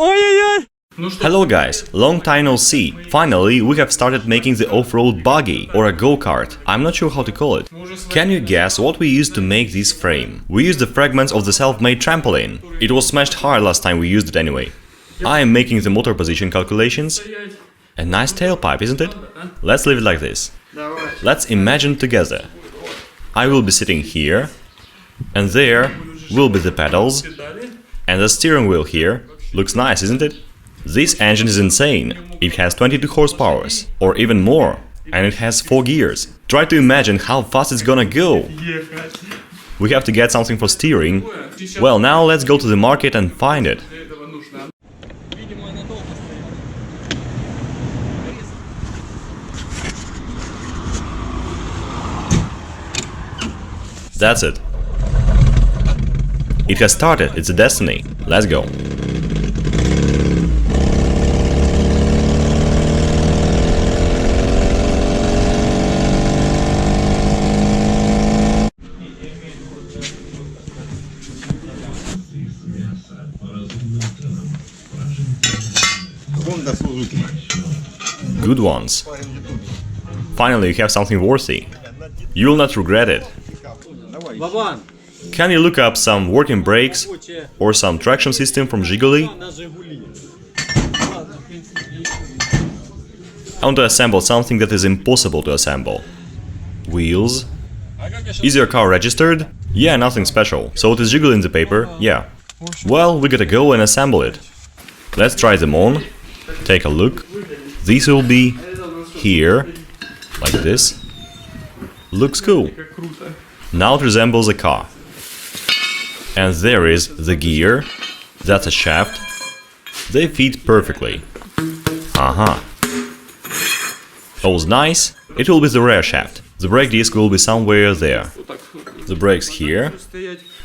Hello guys, long time no see. Finally, we have started making the off-road buggy, or a go-kart. I'm not sure how to call it. Can you guess what we used to make this frame? We used the fragments of the self-made trampoline. It was smashed hard last time we used it anyway. I am making the motor position calculations. A nice tailpipe, isn't it? Let's leave it like this. Let's imagine together. I will be sitting here, and there will be the pedals, and the steering wheel here. Looks nice, isn't it? This engine is insane. It has 22 horsepower, or even more, and it has 4 gears. Try to imagine how fast it's gonna go. We have to get something for steering. Well, now let's go to the market and find it. That's it. It has started, it's a destiny. Let's go. Good ones. Finally, you have something worthy. You will not regret it. Can you look up some working brakes or some traction system from Zhiguli? I want to assemble something that is impossible to assemble. Wheels. Is your car registered? Yeah, nothing special. So it is Zhiguli in the paper? Yeah. Well, we gotta go and assemble it. Let's try them on. Take a look. These will be here, like this. Looks cool. Now it resembles a car. And there is the gear. That's a shaft. They fit perfectly. Aha. Oh, nice. It will be the rear shaft. The brake disc will be somewhere there. The brakes here.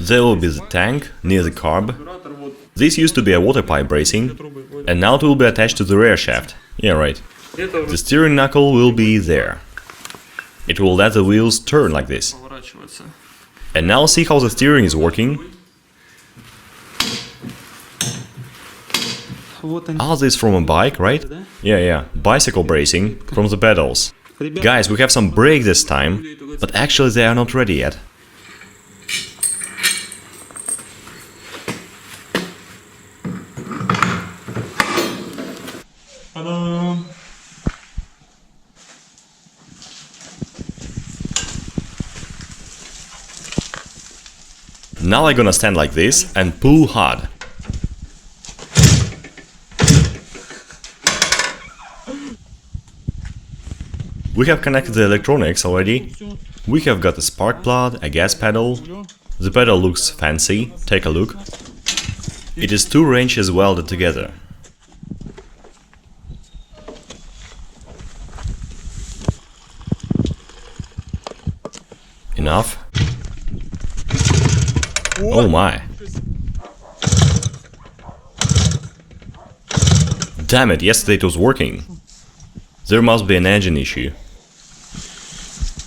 There will be the tank near the carb. This used to be a water pipe bracing, and now it will be attached to the rear shaft. Yeah, right. The steering knuckle will be there. It will let the wheels turn like this. And now see how the steering is working. Are these from a bike, right? Yeah. Bicycle bracing from the pedals. Guys, we have some brake this time, but actually they are not ready yet. Now I'm gonna stand like this and pull hard. We have connected the electronics already. We have got a spark plug, a gas pedal. The pedal looks fancy, take a look. It is 2 wrenches welded together. Enough. Oh my. Damn it, yesterday it was working. There must be an engine issue.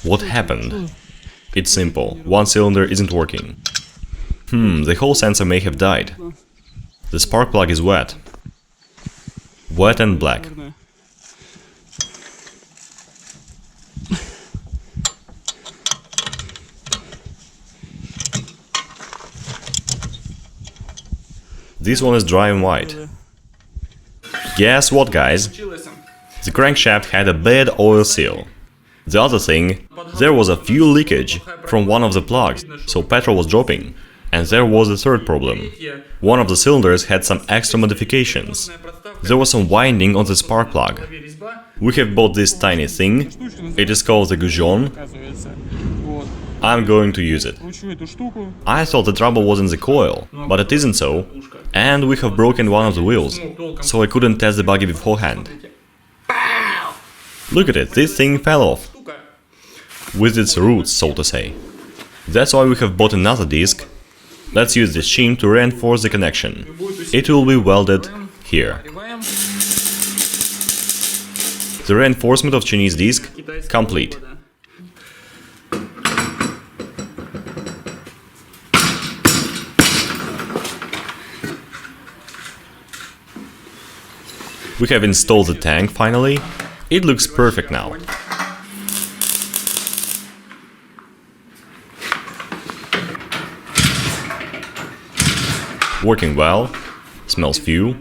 What happened? It's simple. One cylinder isn't working. The whole sensor may have died. The spark plug is wet. Wet and black. This one is dry and white. Guess what, guys? The crankshaft had a bad oil seal. The other thing, there was a fuel leakage from one of the plugs, so petrol was dropping. And there was a third problem. One of the cylinders had some extra modifications. There was some winding on the spark plug. We have bought this tiny thing. It is called the goujon. I'm going to use it. I thought the trouble was in the coil, but it isn't so. And we have broken one of the wheels, so I couldn't test the buggy beforehand. Look at it, this thing fell off. With its roots, so to say. That's why we have bought another disc. Let's use this shim to reinforce the connection. It will be welded here. The reinforcement of Chinese disc complete. We have installed the tank finally. It looks perfect now. Working well. Smells fuel.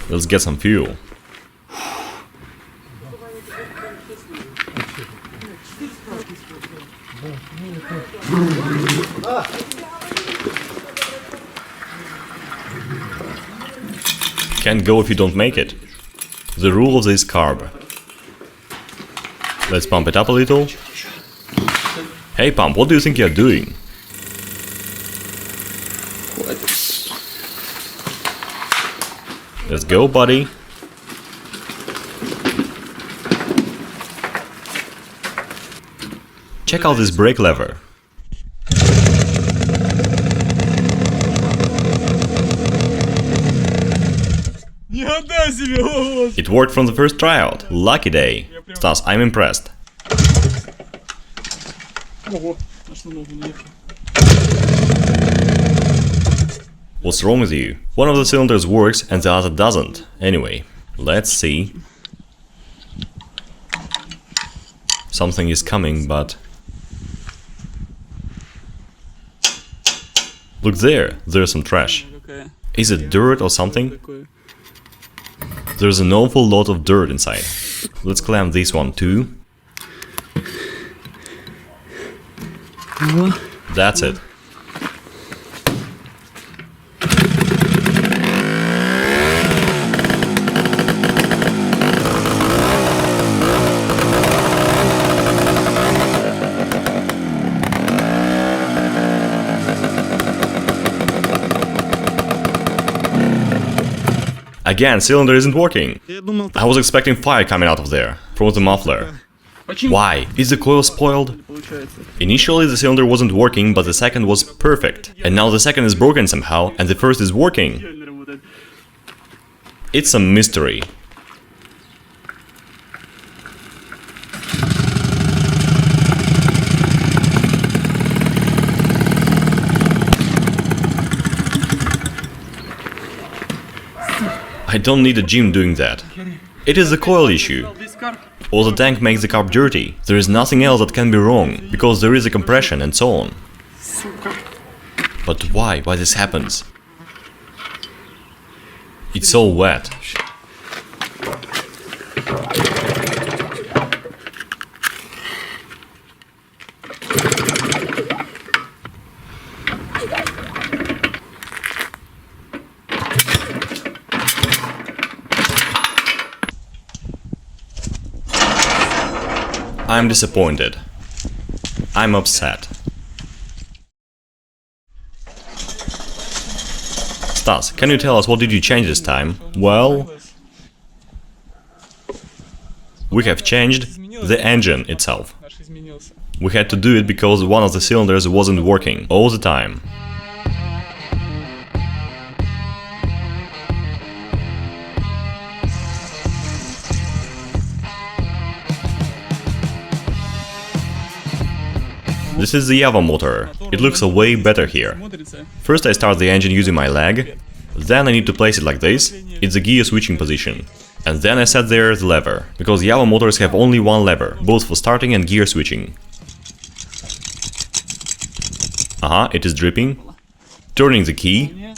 Let's get some fuel. Can't go if you don't make it. The rule of this carb. Let's pump it up a little. Hey pump, what do you think you're doing? Let's go, buddy. Check out this brake lever. It worked from the first tryout. Lucky day. Stas, I'm impressed. What's wrong with you? One of the cylinders works and the other doesn't. Anyway, let's see. Something is coming, but... Look there, there's some trash. Is it dirt or something? There's an awful lot of dirt inside. Let's clamp this one too. That's it. Again, cylinder isn't working. I was expecting fire coming out of there, from the muffler. Why? Is the coil spoiled? Initially the cylinder wasn't working, but the second was perfect. And now the second is broken somehow, and the first is working. It's a mystery. I don't need a gym doing that. It is the coil issue. Or the tank makes the carb dirty. There is nothing else that can be wrong, because there is a compression and so on. But why? Why this happens? It's all wet. I'm disappointed. I'm upset. Stas, can you tell us what did you change this time? Well, we have changed the engine itself. We had to do it because one of the cylinders wasn't working all the time. This is the Java motor. It looks way better here. First I start the engine using my leg, then I need to place it like this, it's the gear switching position. And then I set there the lever, because Java motors have only one lever, both for starting and gear switching. It is dripping. Turning the key.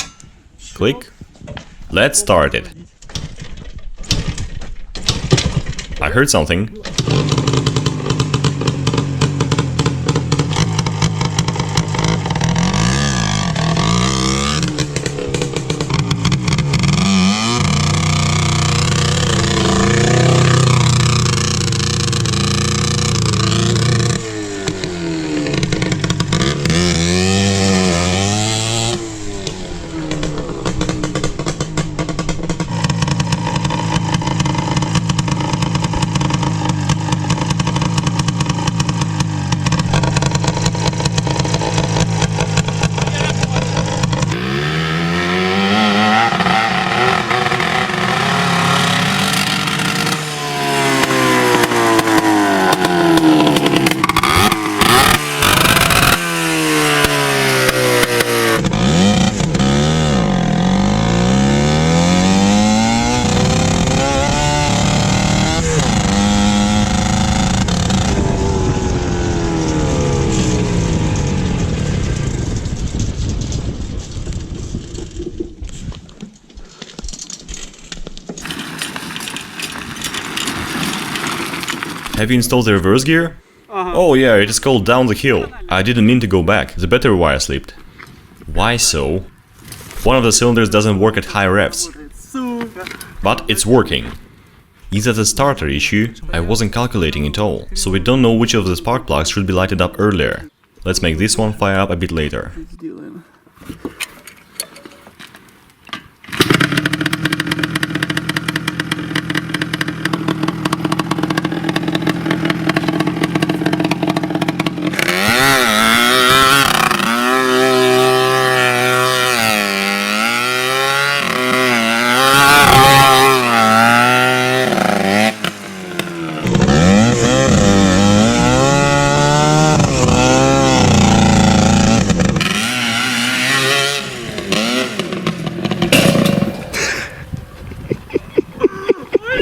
Click. Let's start it. I heard something. Have you installed the reverse gear? Oh yeah, it is called down the hill. I didn't mean to go back, the battery wire slipped. Why so? One of the cylinders doesn't work at high revs. But it's working. Is that a starter issue? I wasn't calculating at all, so we don't know which of the spark plugs should be lighted up earlier. Let's make this one fire up a bit later.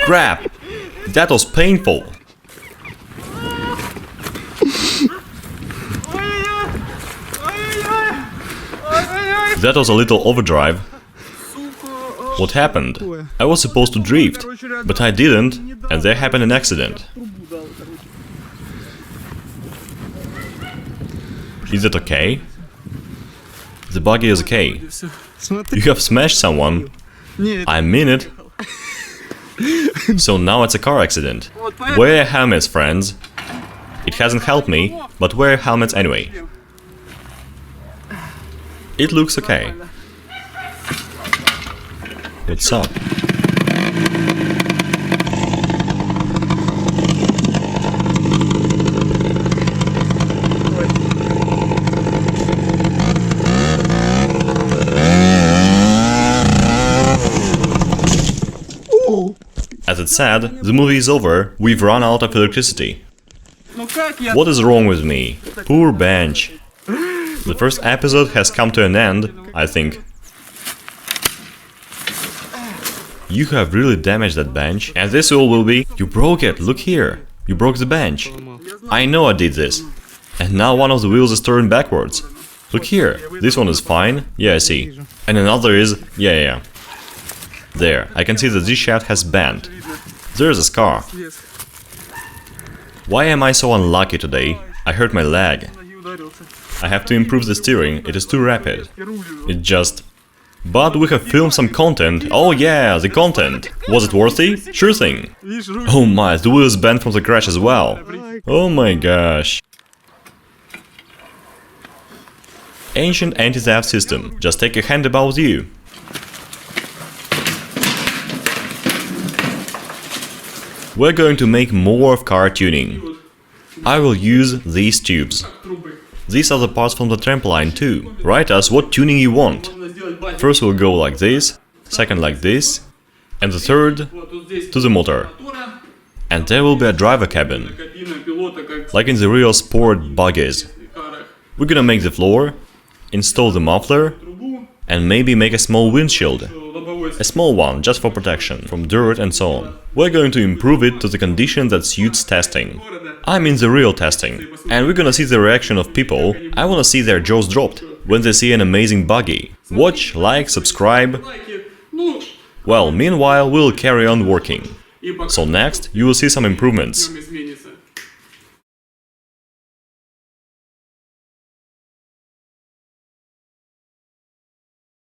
Crap! That was painful! That was a little overdrive. What happened? I was supposed to drift, but I didn't, and there happened an accident. Is that okay? The buggy is okay. You have smashed someone. I mean it. So now it's a car accident. Wear helmets, friends. It hasn't helped me, but wear helmets anyway. It looks okay. What's up? As it said, the movie is over, we've run out of electricity. What is wrong with me? Poor bench. The first episode has come to an end, I think. You have really damaged that bench, and this all will be... You broke it, look here. You broke the bench. I know I did this. And now one of the wheels is turned backwards. Look here, this one is fine. Yeah, I see. And another is... Yeah. There, I can see that this shaft has bent. There's a scar. Why am I so unlucky today? I hurt my leg. I have to improve the steering, it is too rapid. It just... But we have filmed some content. Oh yeah, the content. Was it worthy? Sure thing. Oh my, the wheel is bent from the crash as well. Oh my gosh. Ancient anti-theft system. Just take a hand about you. We're going to make more of car tuning. I will use these tubes. These are the parts from the trampoline too. Write us what tuning you want. First we'll go like this, second like this, and the third to the motor. And there will be a driver cabin, like in the real sport buggies. We're gonna make the floor, install the muffler, and maybe make a small windshield. A small one, just for protection, from dirt and so on. We're going to improve it to the condition that suits testing. I mean the real testing. And we're gonna see the reaction of people. I wanna see their jaws dropped when they see an amazing buggy. Watch, like, subscribe. Well, meanwhile, we'll carry on working. So next, you will see some improvements.